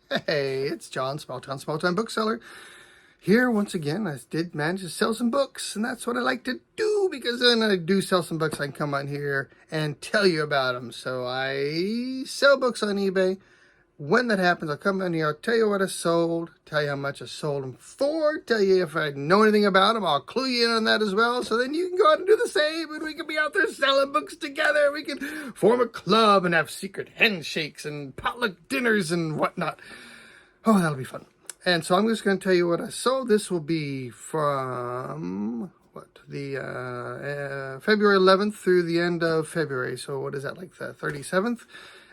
Hey, it's John, Small Town Bookseller. Here once again. I did manage to sell some books, and that's what I like to do, because then I do sell some books, I can come on here and tell you about them. So I sell books on eBay. When that happens, I'll come in here, I'll tell you what I sold, tell you how much I sold them for, tell you if I know anything about them, I'll clue you in on that as well, so then you can go out and do the same, and we can be out there selling books together. We can form a club and have secret handshakes and potluck dinners and whatnot. Oh, that'll be fun. And so I'm just going to tell you what I sold. This will be from, February 11th through the end of February. So what is that, like the 37th?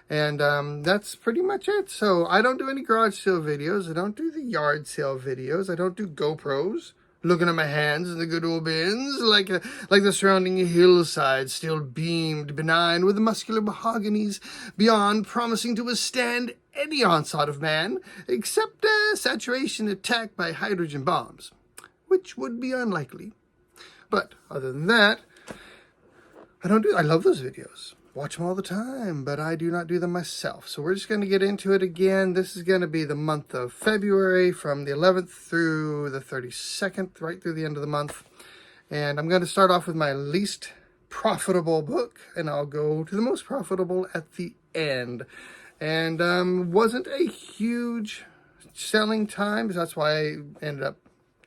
And that's pretty much it. So I don't do any garage sale videos. I don't do the yard sale videos. I don't do GoPros looking at my hands in the good old bins, like the surrounding hillside, still beamed benign with the muscular mahoganies beyond, promising to withstand any onslaught of man, except a saturation attack by hydrogen bombs, which would be unlikely. But other than that, I love those videos. Watch them all the time, but I do not do them myself. So we're just going to get into it again. This is going to be the month of February, from the 11th through the 32nd, right through the end of the month. And I'm going to start off with my least profitable book, and I'll go to the most profitable at the end. And wasn't a huge selling time, so that's why I ended up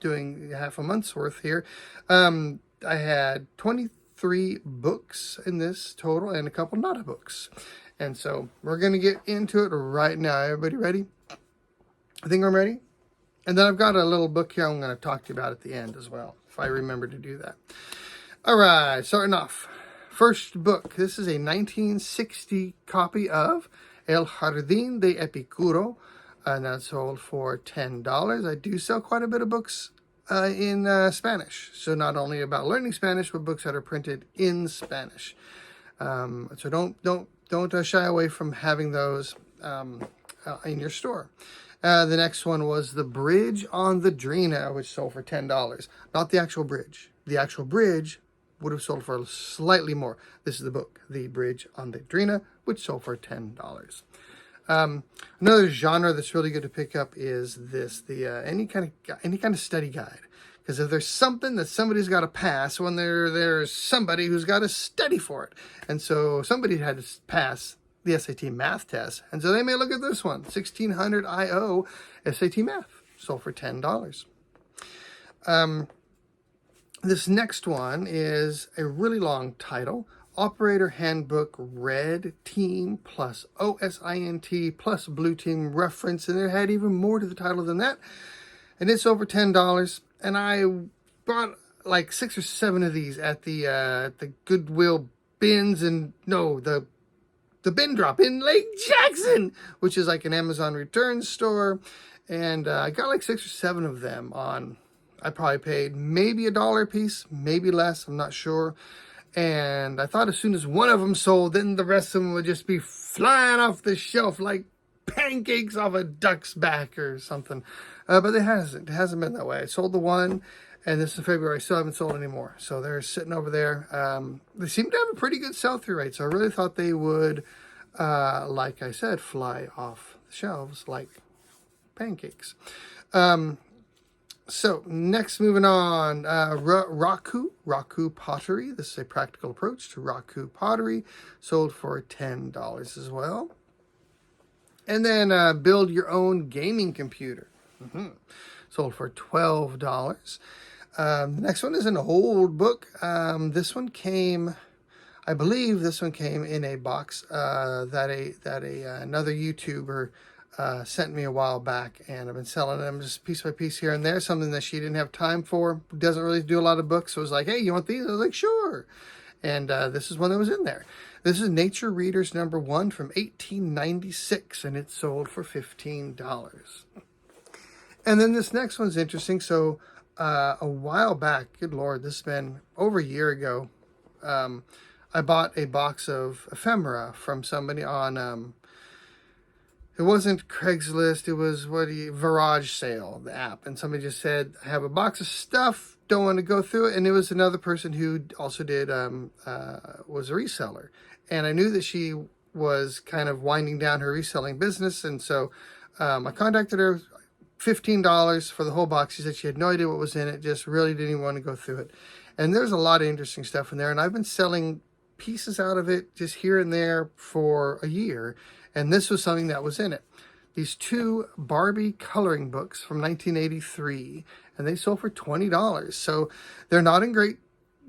doing half a month's worth here. I had 23 books in this total, and a couple not books. And so we're going to get into it right now. Everybody ready? I think I'm ready. And then I've got a little book here I'm going to talk to you about at the end as well, if I remember to do that. All right, starting off. First book. This is a 1960 copy of El Jardín de Epicuro, and that's sold for $10. I do sell quite a bit of books in Spanish, so not only about learning Spanish, but books that are printed in Spanish. So don't shy away from having those in your store. The next one was The Bridge on the Drina, which sold for $10. Not the actual bridge. The actual bridge would have sold for slightly more. This is the book, The Bridge on the Drina, which sold for $10. Another genre that's really good to pick up is this, any kind of study guide. Because if there's something that somebody's got to pass, when there's somebody who's got to study for it. And so somebody had to pass the SAT math test. And so they may look at this one, 1600 IO SAT math, sold for $10. This next one is a really long title. Operator Handbook Red Team plus OSINT plus Blue Team reference, and it had even more to the title than that, and it's over $10. And I bought like 6 or 7 of these at the Goodwill bins, and the bin drop in Lake Jackson, which is like an Amazon return store, and I got like 6 or 7 of them on. I probably paid maybe $1 a piece, maybe less, I'm not sure. And I thought as soon as one of them sold, then the rest of them would just be flying off the shelf like pancakes off a duck's back or something. But it hasn't been that way. I sold the one, and this is February. I still haven't sold any more. So they're sitting over there. They seem to have a pretty good sell-through rate. So I really thought they would, like I said, fly off the shelves like pancakes. So next, moving on, Raku Pottery. This is a practical approach to Raku pottery, sold for $10 as well. And then Build Your Own Gaming Computer, sold for $12. The next one is an old book. This one came, I believe, in a box that another YouTuber sent me a while back, and I've been selling them just piece by piece here and there. Something that she didn't have time for, doesn't really do a lot of books, so I was like, hey, you want these? I was like, sure. And this is one that was in there. This is Nature Readers #1 from 1896, and it sold for $15. And then this next one's interesting. So a while back, good Lord, this has been over a year ago, I bought a box of ephemera from somebody on it wasn't Craigslist, it was Garage Sale, the app. And somebody just said, I have a box of stuff, don't want to go through it. And it was another person who also was a reseller. And I knew that she was kind of winding down her reselling business. And so I contacted her, $15 for the whole box. She said she had no idea what was in it, just really didn't even want to go through it. And there's a lot of interesting stuff in there, and I've been selling pieces out of it just here and there for a year, and this was something that was in it. These two Barbie coloring books from 1983, and they sold for $20. So they're not in great,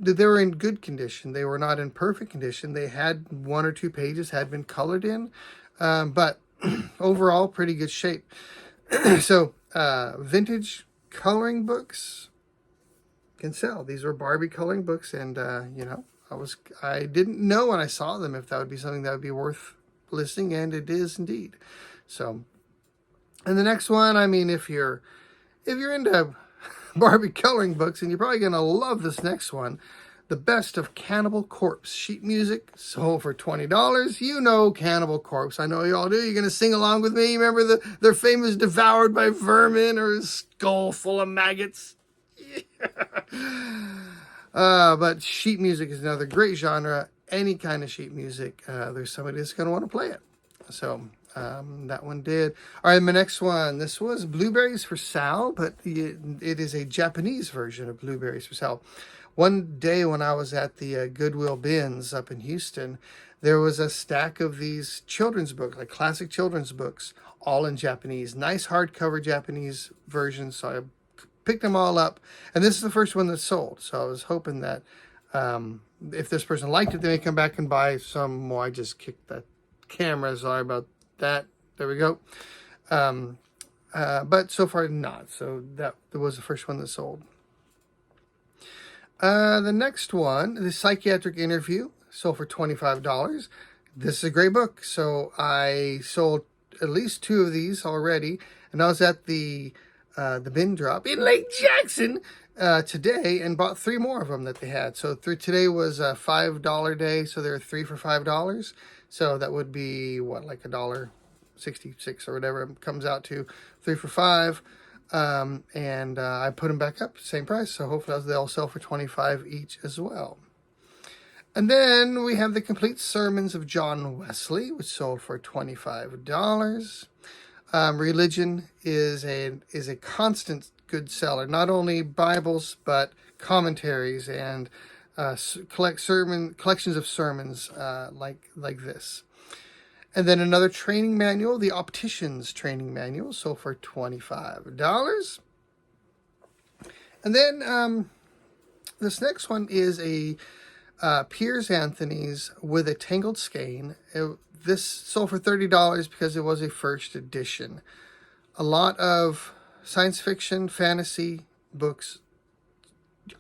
they were in good condition. They were not in perfect condition. They had 1 or 2 pages had been colored in, but overall pretty good shape. So vintage coloring books can sell. These were Barbie coloring books, and you know, I didn't know when I saw them if that would be something that would be worth listing, and it is indeed. So, and the next one, I mean, if you're into Barbie coloring books, and you're probably gonna love this next one, The Best of Cannibal Corpse sheet music, sold for $20. You know Cannibal Corpse. I know you all do. You're going to sing along with me. Remember their famous Devoured by Vermin, or his skull full of maggots? Yeah. But sheet music is another great genre. Any kind of sheet music, there's somebody that's going to want to play it. So that one did. All right, my next one. This was Blueberries for Sal, but it is a Japanese version of Blueberries for Sal. One day when I was at the Goodwill bins up in Houston, there was a stack of these children's books, like classic children's books, all in Japanese. Nice hardcover Japanese versions. So I picked them all up. And this is the first one that sold. So I was hoping that if this person liked it, they may come back and buy some more. I just kicked that camera. Sorry about that. There we go. But so far not. So that was the first one that sold. The next one, The Psychiatric Interview, sold for $25. This is a great book. So I sold at least 2 of these already, and I was at the bin drop in Lake Jackson today and bought 3 more of them that they had. So today was a $5 day, so there are 3 for $5. So that would be what, like $1.66 or whatever it comes out to, 3 for $5. And I put them back up, same price. So hopefully they'll sell for $25 each as well. And then we have the Complete Sermons of John Wesley, which sold for $25. Religion is a constant good seller. Not only Bibles, but commentaries and collections of sermons like this. And then another training manual, the Optician's Training Manual, sold for $25. And then this next one is a Piers Anthony's With a Tangled Skein. This sold for $30 because it was a first edition. A lot of science fiction, fantasy books,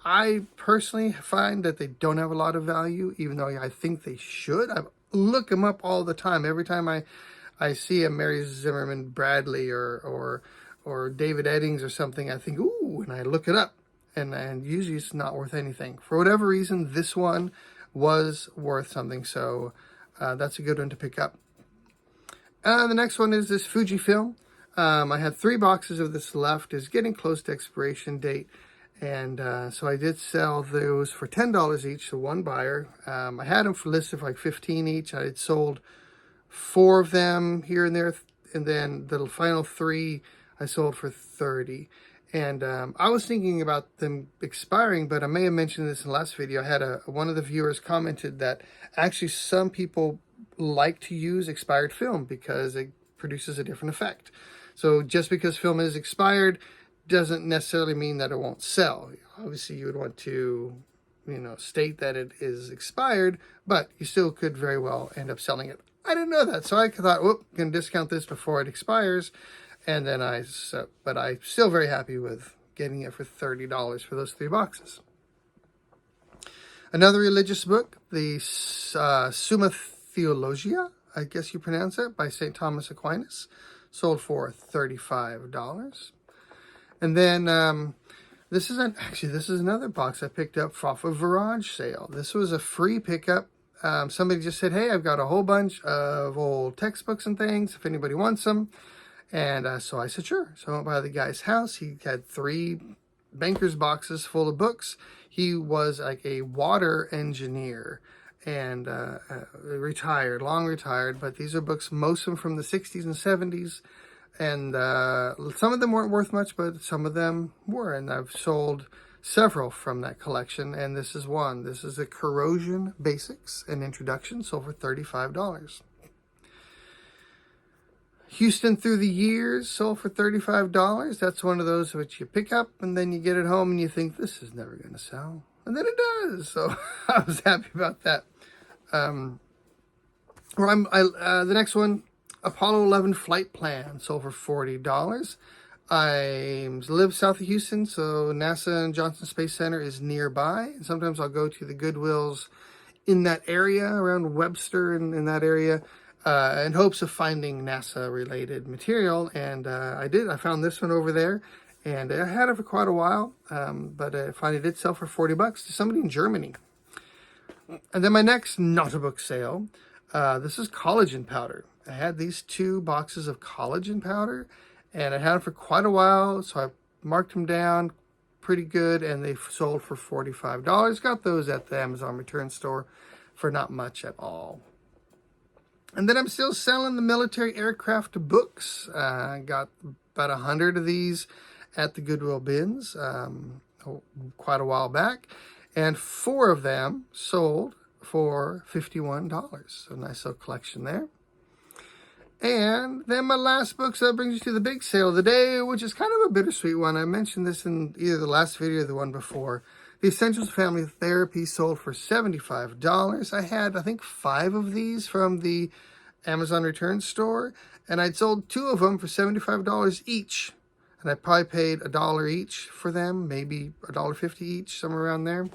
I personally find that they don't have a lot of value, even though I think they should. I look them up all the time. Every time I see a Mary Zimmerman Bradley or David Eddings or something, I think, ooh, and I look it up. And usually it's not worth anything. For whatever reason, this one was worth something. So that's a good one to pick up. The next one is this Fujifilm. I had 3 boxes of this left. It's getting close to expiration date. And so I did sell those for $10 each to one buyer. I had them listed for like $15 each. I had sold 4 of them here and there. And then the final 3 I sold for $30. And I was thinking about them expiring, but I may have mentioned this in the last video. I had one of the viewers commented that actually some people like to use expired film because it produces a different effect. So just because film is expired doesn't necessarily mean that it won't sell. Obviously, you would want to, state that it is expired, but you still could very well end up selling it. I didn't know that, so I thought, I'm going to discount this before it expires. And then but I'm still very happy with getting it for $30 for those 3 boxes. Another religious book, the Summa Theologia, I guess you pronounce it, by St. Thomas Aquinas, sold for $35. And then this is another box I picked up off a garage sale. This was a free pickup. Somebody just said, hey, I've got a whole bunch of old textbooks and things if anybody wants them. And so I said, sure. So I went by the guy's house. He had 3 banker's boxes full of books. He was like a water engineer and long retired. But these are books, most of them from the 60s and 70s. And some of them weren't worth much, but some of them were. And I've sold several from that collection, and this is one. This is a Corrosion Basics, an introduction, sold for $35. Houston Through the Years, sold for $35. That's one of those which you pick up and then you get it home and you think, this is never going to sell. And then it does. So I was happy about that. The next one, Apollo 11 Flight Plan, sold for $40. I live south of Houston, so NASA and Johnson Space Center is nearby. And sometimes I'll go to the Goodwills in that area, around Webster and in that area, in hopes of finding NASA-related material. And I did. I found this one over there, and I had it for quite a while, but I finally did sell for $40 to somebody in Germany. And then my next not-a-book sale, this is collagen powder. I had these 2 boxes of collagen powder, and I had them for quite a while, so I marked them down pretty good, and they sold for $45. Got those at the Amazon return store for not much at all. And then I'm still selling the military aircraft books. I got about 100 of these at the Goodwill bins quite a while back, and 4 of them sold for $51. So nice little collection there. And then my last book, so that brings you to the big sale of the day, which is kind of a bittersweet one. I mentioned this in either the last video or the one before. The Essentials of Family Therapy sold for $75. I had, I think, 5 of these from the Amazon return store, and I'd sold 2 of them for $75 each. And I probably paid $1 each for them, maybe $1.50 each, somewhere around there.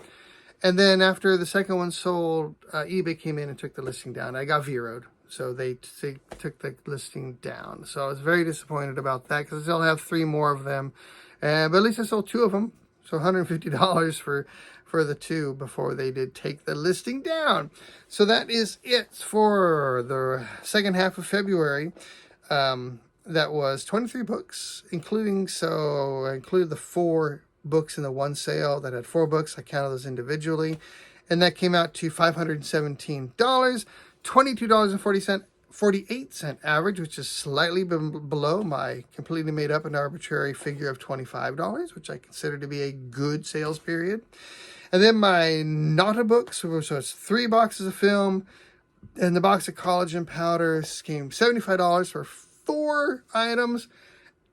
And then after the second one sold, eBay came in and took the listing down. I got zeroed. So they took the listing down. So I was very disappointed about that because I still have 3 more of them. But at least I sold 2 of them. So $150 for the 2 before they did take the listing down. So that is it for the second half of February. That was 23 books, I included the 4 books in the one sale that had 4 books. I counted those individually. And that came out to $517. $22.48 average, which is slightly below my completely made up and arbitrary figure of $25, which I consider to be a good sales period. And then my not-a-books, so it's 3 boxes of film, and the box of collagen powder came $75 for 4 items.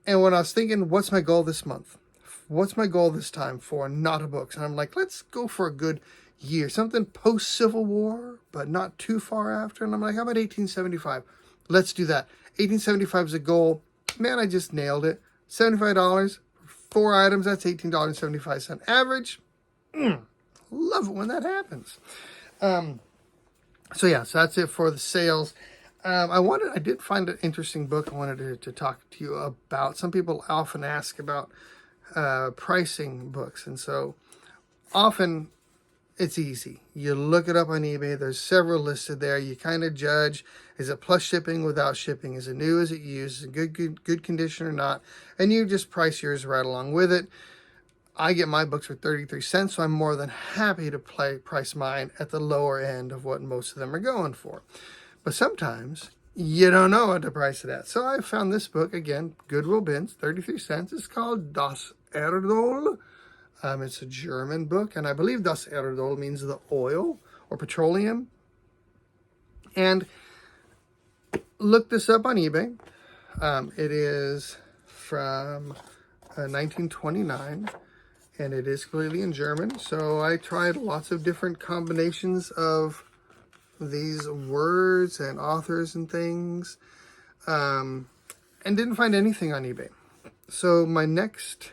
And when I was thinking, what's my goal this month? What's my goal this time for not-a-books? And I'm like, let's go for a good year, something post-Civil War, but not too far after. And I'm like, how about 1875? Let's do that. 1875 is a goal. Man, I just nailed it. $75 for 4 items. That's $18.75 average. Love it when that happens. So that's it for the sales. I did find an interesting book I wanted to talk to you about. Some people often ask about pricing books, and so often it's easy. You look it up on eBay. There's several listed there. You kind of judge, is it plus shipping, without shipping? Is it new? Is it used? Is it good condition or not? And you just price yours right along with it. I get my books for 33 cents, so I'm more than happy to price mine at the lower end of what most of them are going for. But sometimes you don't know what to price it at. So I found this book, again, Goodwill bins, 33 cents. It's called Das Erdöl. It's a German book, and I believe Das Erdöl means the oil or petroleum. And look this up on eBay. It is from 1929, and it is clearly in German. So I tried lots of different combinations of these words and authors and things, and didn't find anything on eBay. So my next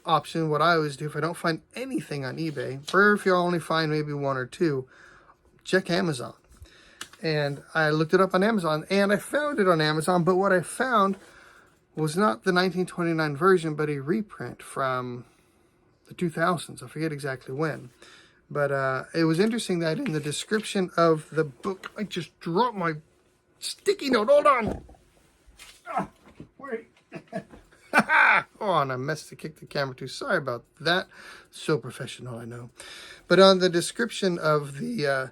option, what I always do if I don't find anything on eBay, or if you only find maybe 1 or 2, check Amazon. And I looked it up on Amazon, and I found it on Amazon, but what I found was not the 1929 version, but a reprint from the 2000s. I forget exactly when. But it was interesting that in the description of the book, I just dropped my sticky note. Hold on. Oh, wait. Oh, and I messed to kick the camera too. Sorry about that. So professional, I know. But on the description of the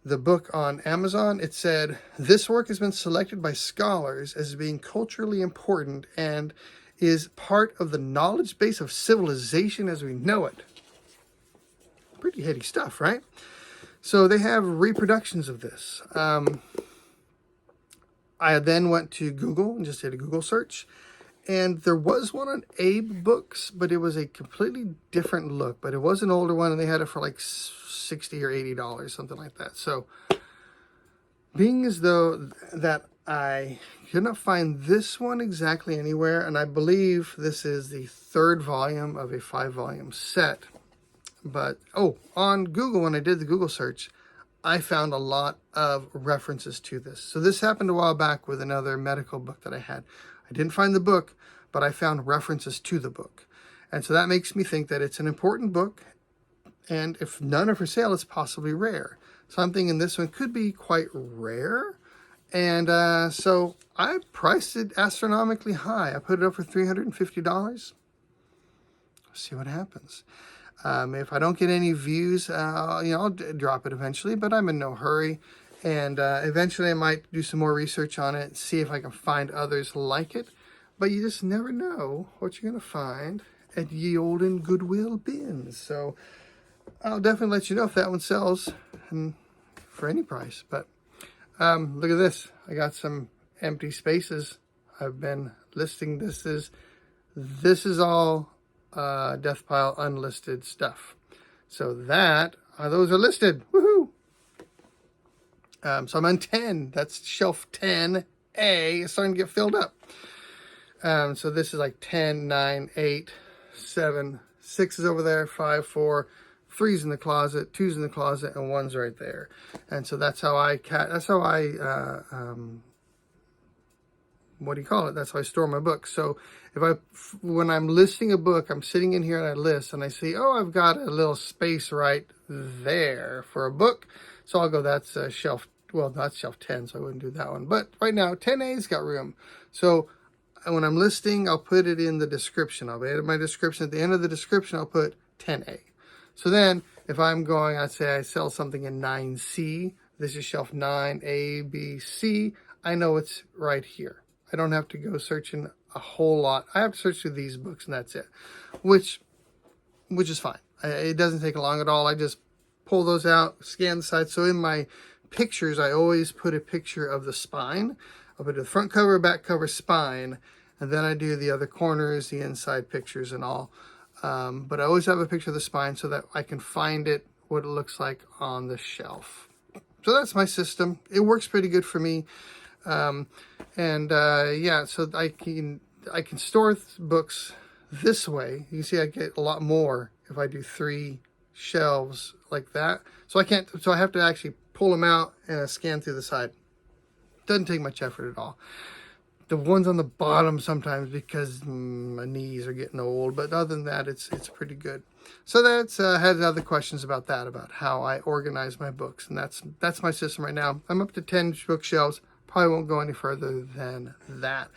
the book on Amazon, it said, this work has been selected by scholars as being culturally important and is part of the knowledge base of civilization as we know it. Pretty heady stuff, right? So they have reproductions of this. I then went to Google and just did a Google search. And there was one on Abe Books, but it was a completely different look. But it was an older one, and they had it for like $60 or $80, something like that. So, being as though that I could not find this one exactly anywhere, and I believe this is the 3rd volume of a 5-volume set. But, on Google, when I did the Google search, I found a lot of references to this. So this happened a while back with another medical book that I had. I didn't find the book, but I found references to the book. And so that makes me think that it's an important book. And if none are for sale, it's possibly rare. So I'm thinking this one could be quite rare. And so I priced it astronomically high. I put it up for $350. See what happens. If I don't get any views, I'll drop it eventually, but I'm in no hurry. And eventually I might do some more research on it, see if I can find others like it. But you just never know what you're going to find at ye olden Goodwill bins. So I'll definitely let you know if that one sells and for any price. But look at this. I got some empty spaces. I've been listing this is all Death Pile unlisted stuff. So those are listed. Woohoo! So I'm on 10. That's shelf 10A. It's starting to get filled up. So this is like 10, 9, 8, 7, 6 is over there, 5, 4, 3's in the closet, 2's in the closet, and 1's right there. And so that's how I what do you call it? That's how I store my books. So when I'm listing a book, I'm sitting in here and I list and I see, I've got a little space right there for a book. So I'll go, that's shelf, well, that's shelf 10, so I wouldn't do that one. But right now, 10A's got room. So when I'm listing, I'll put it in the description. I'll add my description. At the end of the description, I'll put 10A. So then if I'm going, I'd say I sell something in 9C. This is shelf 9, A, B, C. I know it's right here. I don't have to go searching a whole lot. I have to search through these books and that's it, which is fine. It doesn't take long at all. I just pull those out, scan the side. So in my pictures, I always put a picture of the spine. I'll put the front cover, back cover, spine, and then I do the other corners, the inside pictures and all. But I always have a picture of the spine so that I can find it, what it looks like on the shelf. So that's my system. It works pretty good for me. Yeah, so I can store books this way. You can see I get a lot more if I do 3 shelves like that. So I have to actually pull them out and scan through the side. Doesn't take much effort at all. The ones on the bottom sometimes because my knees are getting old, but other than that, it's pretty good. So that's had other questions about that, about how I organize my books, and that's my system right now. I'm up to 10 bookshelves. Probably won't go any further than that.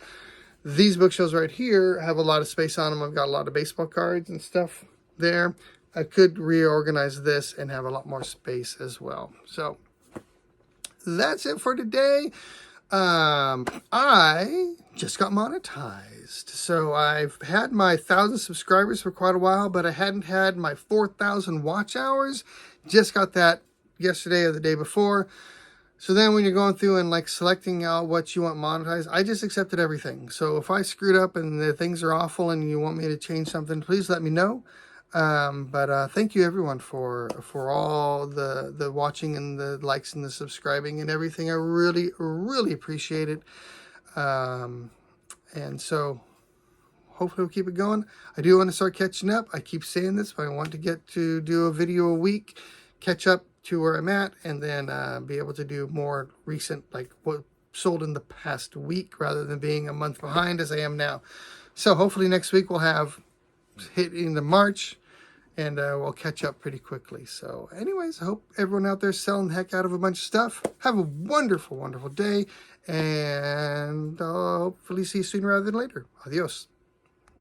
These bookshelves right here have a lot of space on them. I've got a lot of baseball cards and stuff there. I could reorganize this and have a lot more space as well. So that's it for today. I just got monetized. So I've had my 1,000 subscribers for quite a while, but I hadn't had my 4,000 watch hours. Just got that yesterday or the day before. So then when you're going through and like selecting out what you want monetized, I just accepted everything. So if I screwed up and the things are awful and you want me to change something, please let me know. But thank you everyone for all the watching and the likes and the subscribing and everything. I really, really appreciate it. And so hopefully we'll keep it going. I do want to start catching up. I keep saying this, but I want to get to do a video a week, catch up to where I'm at, and then be able to do more recent, like what sold in the past week rather than being a month behind as I am now. So hopefully next week we'll have hit into March and we'll catch up pretty quickly. So anyways, I hope everyone out there is selling the heck out of a bunch of stuff. Have a wonderful, wonderful day, and I'll hopefully see you sooner rather than later. Adios.